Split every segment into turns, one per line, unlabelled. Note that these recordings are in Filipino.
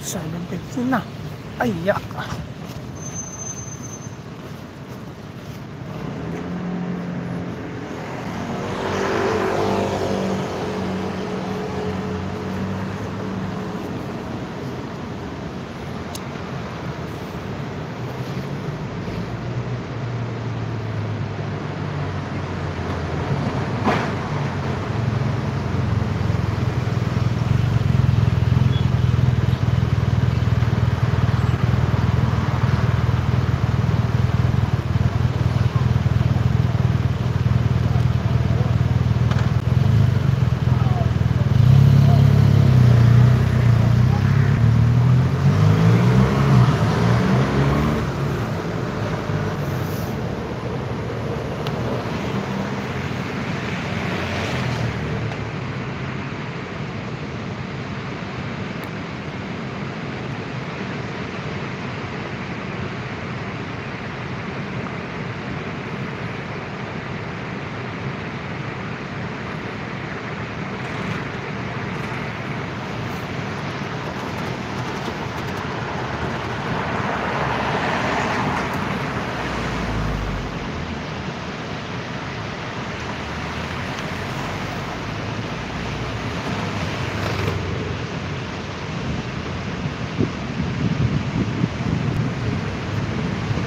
7:15 na. Ay, yak.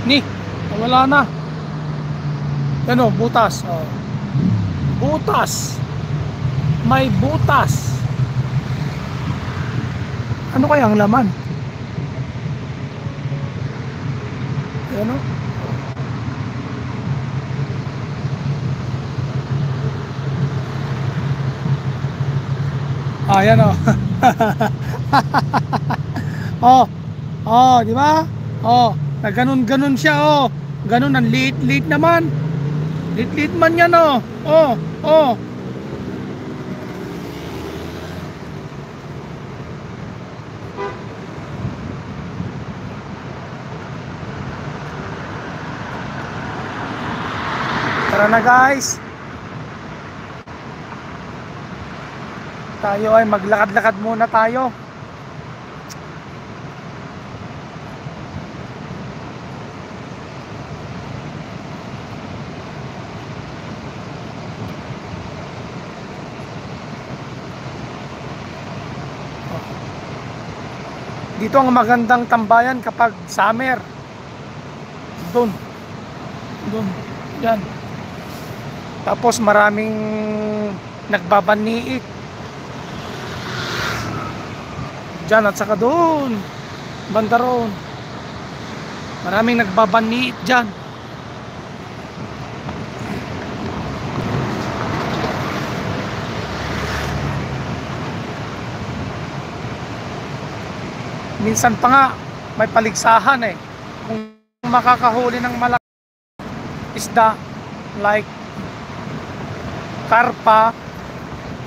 Ni, wala na. Ano, butas. Oh. Butas. May butas. Ano kaya ang laman? Ano? Ah, yan oh. Oh. Oh, di ba? Oh. Na ganun siya, oh. Ganun, ang liit naman. Liit man yan, oh. Oh, oh. Tara na, guys. Tayo ay maglakad-lakad muna tayo. Dito ang magandang tambayan kapag summer. Doon. Yan. Tapos maraming nagbabaniit. Diyan at saka doon. Banda roon. Maraming nagbabaniit diyan. Minsan pa nga may paligsahan eh. Kung makakahuli ng malaking isda like karpa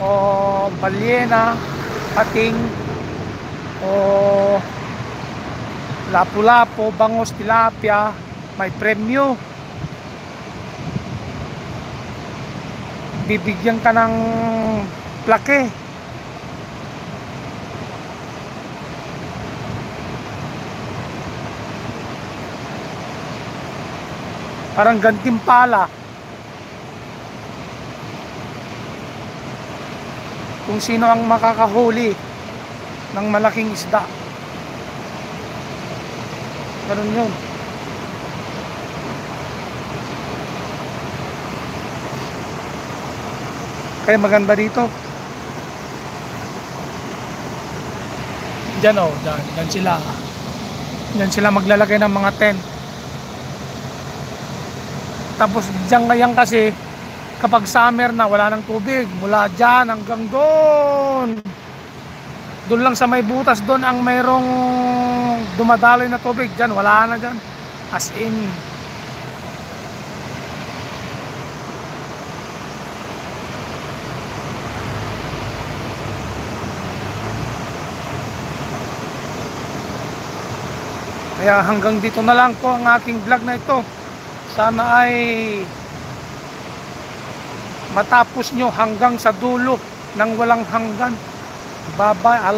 o balyena, pating o lapu-lapu, bangus, tilapia, may premyo. Bibigyan ka ng plake. Parang gantimpala kung sino ang makakahuli ng malaking isda. Ganun yun. Kaya maganda dito. Diyan oh, diyan sila. Diyan sila maglalagay ng mga tent. Tapos diyan ngayon kasi kapag summer na wala ng tubig, mula dyan hanggang doon. Doon lang sa may butas, doon ang mayroong dumadaloy na tubig. Dyan, wala na dyan. As in. Kaya hanggang dito na lang po ang aking vlog na ito. Sana ay matapos nyo hanggang sa dulo ng walang hanggan. Bye-bye.